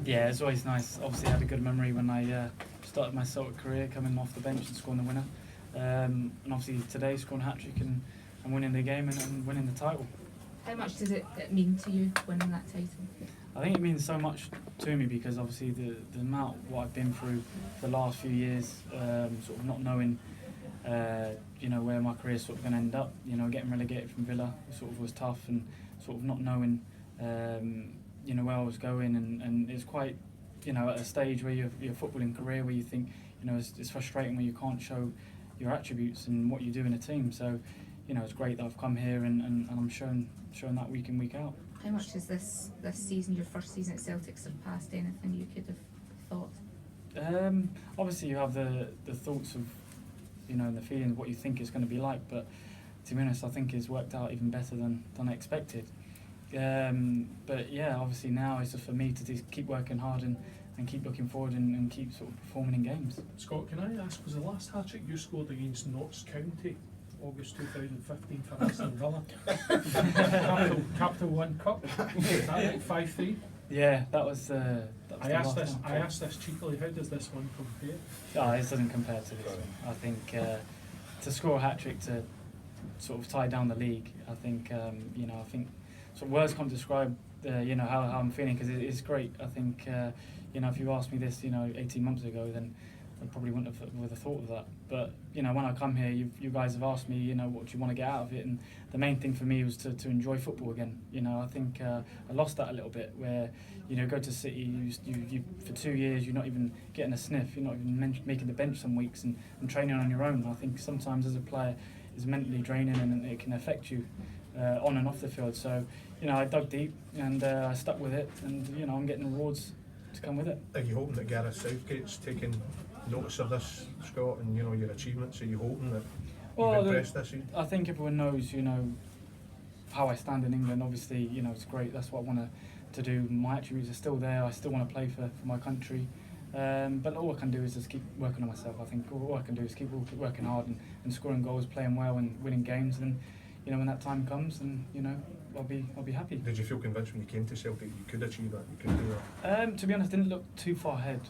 Yeah, it's always nice. Obviously, I had a good memory when I started my Celtic career, coming off the bench and scoring the winner. And obviously today, scoring a hat-trick and winning the game and winning the title. How much does it mean to you winning that title? I think it means so much to me because obviously the amount what I've been through the last few years, sort of not knowing, where my career is sort of going to end up. Getting relegated from Villa sort of was tough, and sort of not knowing, where I was going, and it's quite, at a stage where your footballing career where you think, it's frustrating when you can't show your attributes and what you do in a team. So, it's great that I've come here and I'm showing that week in, week out. How much has this season, your first season at Celtic, surpassed anything you could have thought? Obviously you have the thoughts of, and the feelings of what you think it's going to be like, but to be honest, I think it's worked out even better than I expected. But yeah, obviously now it's just for me to just keep working hard and keep looking forward and keep sort of performing in games. Scott, can I ask, was the last hat-trick you scored against Notts County, August 2015 for Aston Villa? Capital One Cup. Is that right? 5-3? Yeah, that was I asked this cheekily, how does this one compare? Oh, it doesn't compare to this one. I think to score a hat-trick to sort of tie down the league, I think, I think sort of words can't describe, how I'm feeling, because it is great. I think, if you asked me this, 18 months ago, then I probably wouldn't have thought of that. But, when I come here, you guys have asked me, what do you want to get out of it? And the main thing for me was to enjoy football again. I think I lost that a little bit where, go to City, you for 2 years, you're not even getting a sniff. You're not even making the bench some weeks and training on your own. I think sometimes as a player, it's mentally draining and it can affect you on and off the field. So, I dug deep and I stuck with it, and, I'm getting rewards to come with it. Are you hoping that Gareth Southgate's taking notice of this, Scott, and your achievements? Are you hoping that you've impressed this season? I think everyone knows, how I stand in England. Obviously, it's great. That's what I want to do. My attributes are still there. I still want to play for my country. But all I can do is just keep working on myself. I think all I can do is keep working hard and scoring goals, playing well, and winning games. And when that time comes, then I'll be happy. Did you feel convinced when you came to Celtic you could achieve that? You could do that? To be honest, I didn't look too far ahead.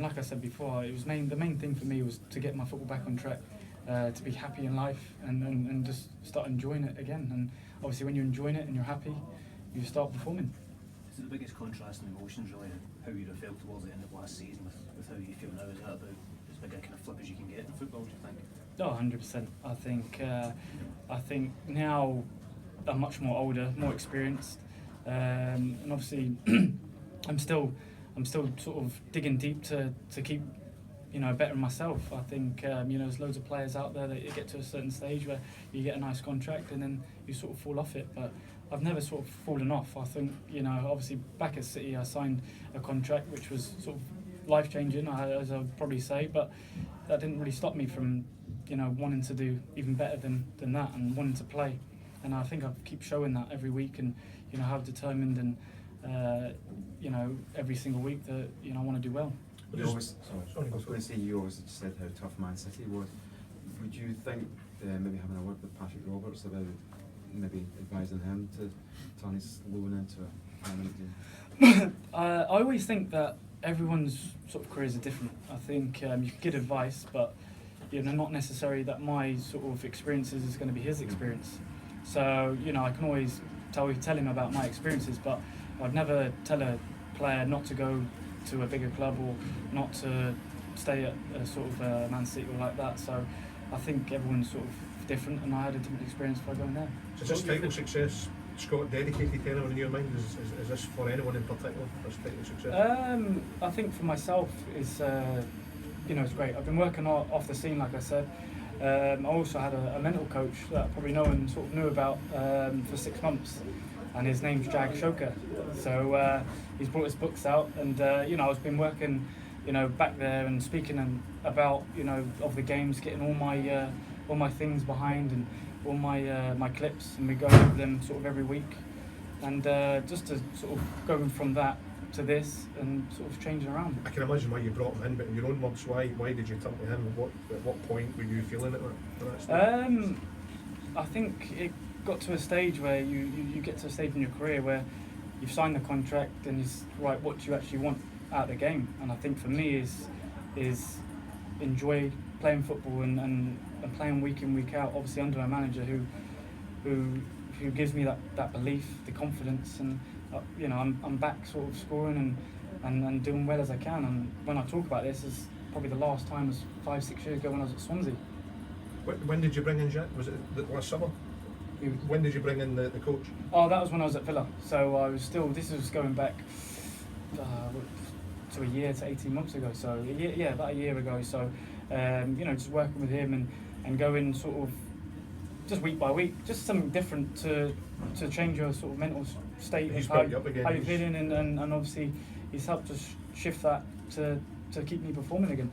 Like I said before, it was the main thing for me was to get my football back on track, to be happy in life, and just start enjoying it again. And obviously, when you're enjoying it and you're happy, you start performing. Is it the biggest contrast in emotions, really, how you'd have felt towards the end of last season with how you feel now? Is that about as big a kind of flip as you can get in football, do you think? Oh, 100%. I think now I'm much more older, more experienced, and obviously I'm still sort of digging deep to keep bettering myself. I think there's loads of players out there that you get to a certain stage where you get a nice contract and then you sort of fall off it, but I've never sort of fallen off. I think obviously back at City I signed a contract which was sort of life changing, as I'd probably say, but that didn't really stop me from wanting to do even better than that and wanting to play. And I think I keep showing that every week, and how determined and every single week that I want to do well. I was going to say, you always said how tough Man City was. Would you think maybe having a word with Patrick Roberts about maybe advising him to turn his loan into a permanent deal? I always think that everyone's sort of careers are different. I think you can get advice, but not necessarily that my sort of experiences is going to be his experience. So I can always tell him about my experiences, but I'd never tell a player not to go to a bigger club or not to stay at a sort of Man City or like that. So I think everyone's sort of different, and I had a different experience by going there. So is this title success, Scott, dedicated to anyone in your mind? Is this for anyone in particular, this title success? I think for myself is it's great. I've been working off the scene, like I said. I also had a mental coach that probably no one sort of knew about for 6 months, and his name's Jag Shoka. So he's brought his books out, and I've been working back there and speaking about of the games, getting all my things behind and all my clips, and we go over them sort of every week, and just to sort of go from that to this and sort of changing around. I can imagine why you brought him in, but in your own words, why did you turn to him? At what point were you feeling it? I think it got to a stage where you get to a stage in your career where you've signed the contract, and it's right. What do you actually want out of the game? And I think for me is enjoy playing football and playing week in, week out. Obviously under a manager who gives me that belief, the confidence, and you know, I'm back sort of scoring and doing well as I can. And when I talk about this, is probably the last time was 5-6 years ago when I was at Swansea. When did you bring in Jack? Was it last summer? When did you bring in the coach? Oh, that was when I was at Villa. So I was still. This was going back to a year to 18 months ago. So yeah, about a year ago. So you know, just working with him and going sort of just week by week, just something different to change your sort of mental state. He's of brought you up again. how you're feeling, and obviously he's helped us shift that to keep me performing again.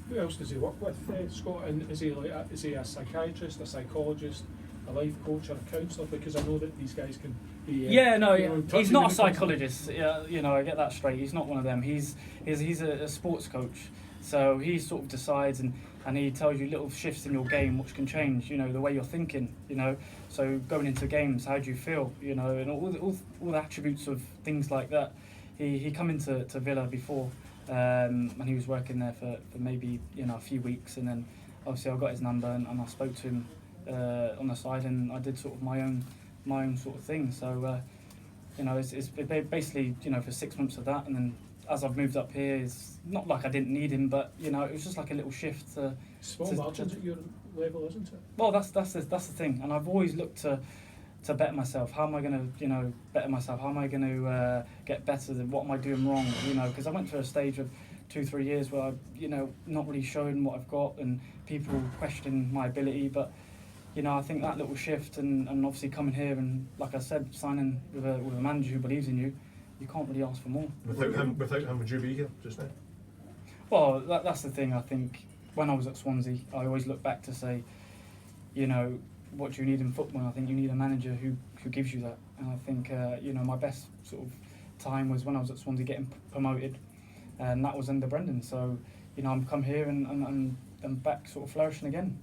Who else does he work with, Scott? And is he a psychiatrist, a psychologist, a life coach, or a counsellor? Because I know that these guys can be. Yeah, no, you know, touchy he's not a when it comes to- psychologist. Yeah, you know, I get that straight. He's not one of them. He's a sports coach. So he sort of decides and he tells you little shifts in your game which can change, you know, the way you're thinking, you know. So going into games, how do you feel, you know, and all the attributes of things like that. He come into Villa before, and he was working there for maybe, you know, a few weeks, and then obviously I got his number and I spoke to him on the side, and I did sort of my own sort of thing. So you know, it's basically, you know, for 6 months of that, and then as I've moved up here, it's not like I didn't need him, but you know, it was just like a little shift to Small margins at your level, isn't it? well, that's the thing, and I've always looked to better myself. How am I going to, you know, better myself? How am I going to get better? Than what am I doing wrong? You know, because I went through a stage of 2-3 years where I, you know, not really showing what I've got, and people questioning my ability. But you know, I think that little shift, and obviously coming here and, like I said, signing with a manager who believes in you, you can't really ask for more. Without him, would you be here just now? Well, that's the thing. I think when I was at Swansea, I always look back to say, you know, what do you need in football? I think you need a manager who gives you that. And I think, you know, my best sort of time was when I was at Swansea getting promoted, and that was under Brendan. So, you know, I'm come here and I'm back sort of flourishing again.